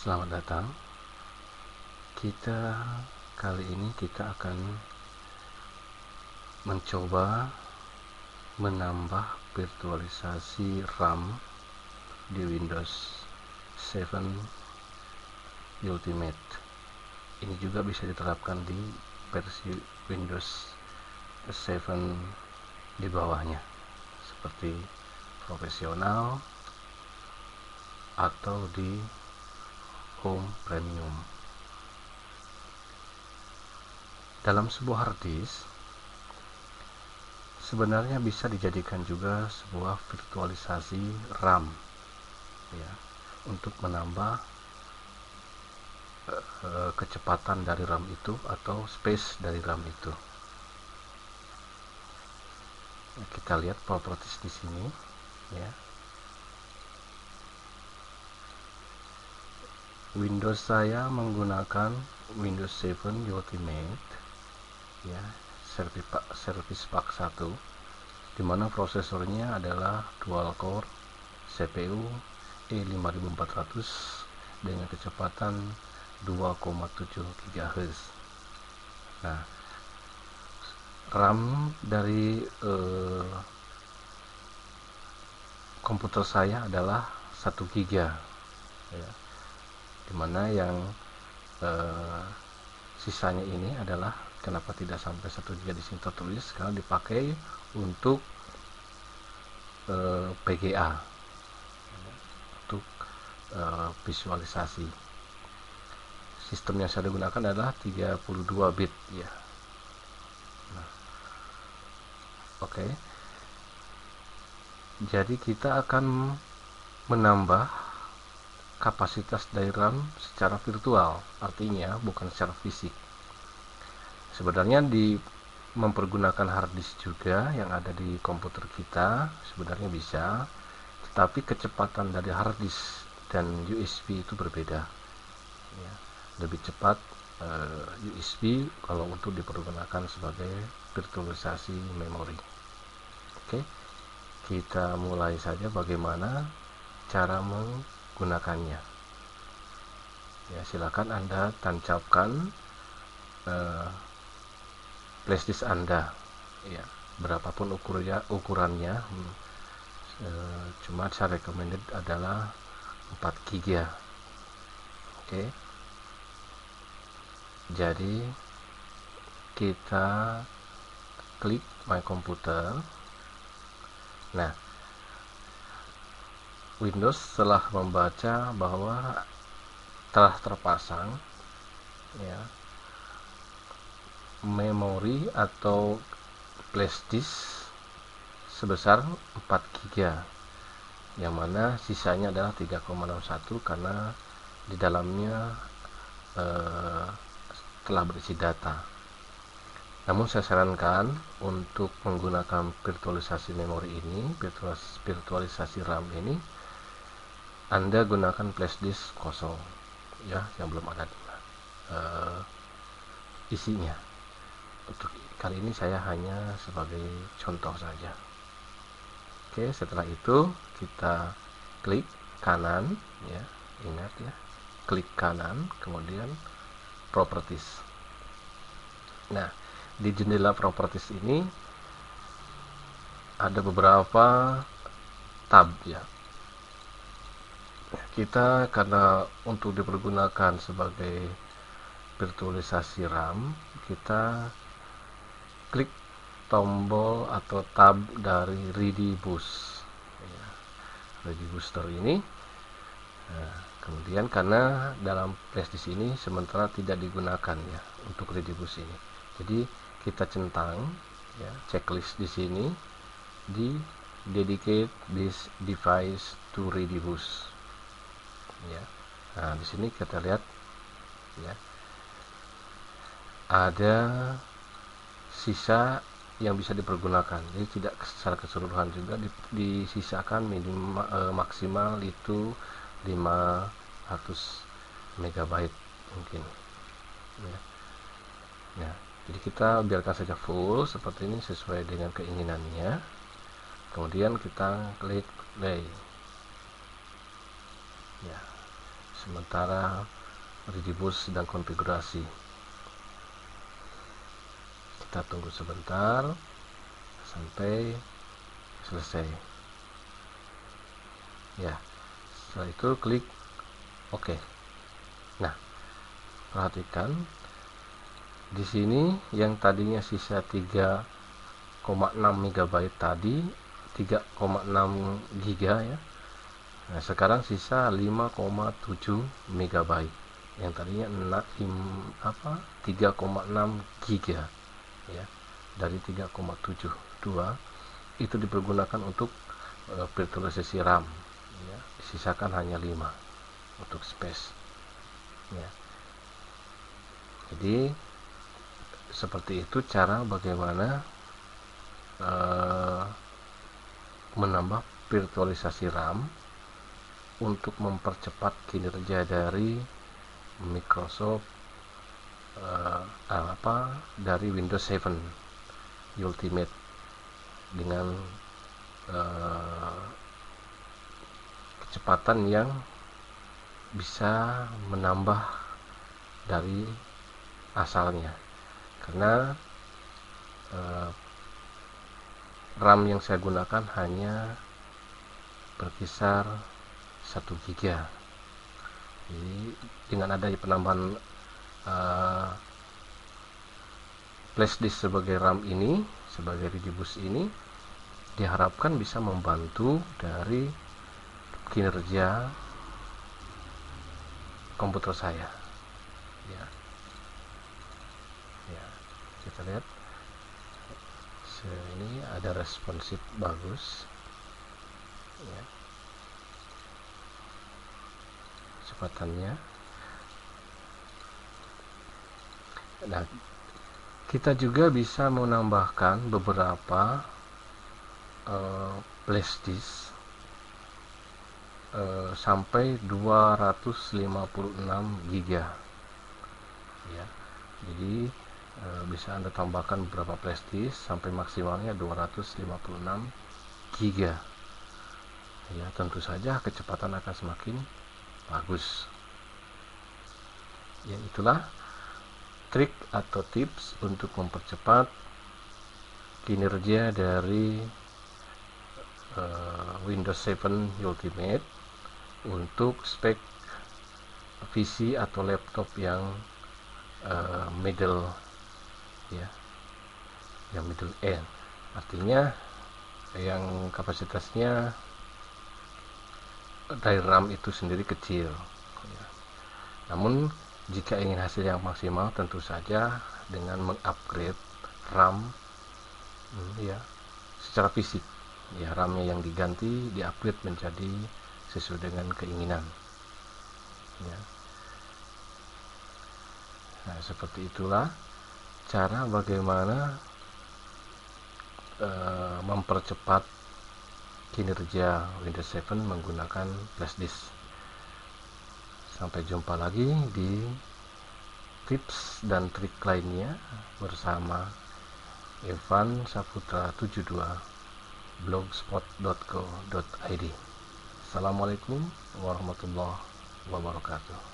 Selamat datang. Kali ini kita akan mencoba menambah virtualisasi RAM di Windows 7 Ultimate. Ini juga bisa diterapkan di versi Windows 7 di bawahnya, seperti profesional atau di Home Premium. Dalam sebuah hard disk sebenarnya bisa dijadikan juga sebuah virtualisasi RAM, ya, untuk menambah kecepatan dari RAM itu atau space dari RAM itu. Kita lihat properties di sini, ya. Windows saya menggunakan Windows 7 Ultimate, ya, Service Pack 1, dimana prosesornya adalah dual core CPU E5400 dengan kecepatan 2,7 GHz. Nah, RAM dari komputer saya adalah 1 GB, ya, dimana yang sisanya ini adalah, kenapa tidak sampai 1 GB di sini tertulis, karena dipakai untuk PGA, untuk visualisasi. Sistem yang saya gunakan adalah 32 bit, ya. Nah, oke. Jadi kita akan menambah kapasitas dari RAM secara virtual, artinya bukan secara fisik. Sebenarnya mempergunakan hard disk juga yang ada di komputer kita sebenarnya bisa, tetapi kecepatan dari hard disk dan USB itu berbeda, ya. Lebih cepat USB kalau untuk dipergunakan sebagai virtualisasi memori. Oke, kita mulai saja bagaimana cara menggunakannya. Ya, silakan Anda tancapkan flash disk Anda, ya, berapapun ukurannya. Cuma saya recommended adalah 4 GB. Oke. Jadi kita klik My Computer. Nah, Windows telah membaca bahwa telah terpasang, ya, memori atau flash disk sebesar 4 GB, yang mana sisanya adalah 3,61 karena di dalamnya telah berisi data. Namun saya sarankan untuk menggunakan virtualisasi memori ini, virtualisasi RAM ini, Anda gunakan flash disk kosong, ya, yang belum ada isinya. Untuk kali ini saya hanya sebagai contoh saja. Oke, setelah itu kita klik kanan, ya, ingat, ya, klik kanan, kemudian properties. Nah, di jendela properties ini ada beberapa tab, ya. Kita, karena untuk dipergunakan sebagai virtualisasi RAM, kita klik tombol atau tab dari Rediboost, ya, Redibooster ini. Nah, kemudian karena dalam flash disk ini sementara tidak digunakan, ya, untuk Rediboost ini, jadi kita centang, ya, checklist di sini di dedicate this device to Rediboost, ya. Nah, di sini kita lihat, ya, ada sisa yang bisa dipergunakan, jadi tidak secara keseluruhan, juga disisakan maksimal itu 500 MB mungkin, ya. Nah, jadi kita biarkan saja full seperti ini sesuai dengan keinginannya. Kemudian kita klik play, ya. sementara Ridibus sedang konfigurasi. Kita tunggu sebentar sampai selesai. Ya, setelah itu klik OK. Nah, perhatikan di sini yang tadinya sisa 3,6 MB tadi 3,6 GB ya. Nah, sekarang sisa 5,7 MB. Yang tadinya 3,6 GB ya. Dari 3,72 itu dipergunakan untuk virtualisasi RAM ya. Disisakan hanya 5 untuk space ya. Jadi seperti itu cara bagaimana menambah virtualisasi RAM untuk mempercepat kinerja dari Microsoft dari Windows 7 Ultimate dengan kecepatan yang bisa menambah dari asalnya, karena RAM yang saya gunakan hanya berkisar 1 GB. Jadi dengan adanya penambahan flash disk sebagai RAM ini, sebagai Ridibus ini, diharapkan bisa membantu dari kinerja komputer saya ya. Kita lihat ini ada responsif bagus ya, kecepatannya. Nah, kita juga bisa menambahkan beberapa flash disk sampai 256 GB ya. Jadi bisa Anda tambahkan beberapa flash disk sampai maksimalnya 256 GB ya. Tentu saja kecepatan akan semakin bagus ya. Itulah trik atau tips untuk mempercepat kinerja dari Windows 7 Ultimate untuk spek PC atau laptop yang middle ya, yang middle end, artinya yang kapasitasnya dari RAM itu sendiri kecil ya. Namun jika ingin hasil yang maksimal, tentu saja dengan mengupgrade RAM ya secara fisik ya, RAM-nya yang diganti, diupgrade menjadi sesuai dengan keinginan ya. Nah, seperti itulah cara bagaimana mempercepat kinerja Windows 7 menggunakan flash disk. Sampai jumpa lagi di tips dan trik lainnya bersama Evan Saputra 72 blogspot.co.id. Assalamualaikum warahmatullahi wabarakatuh.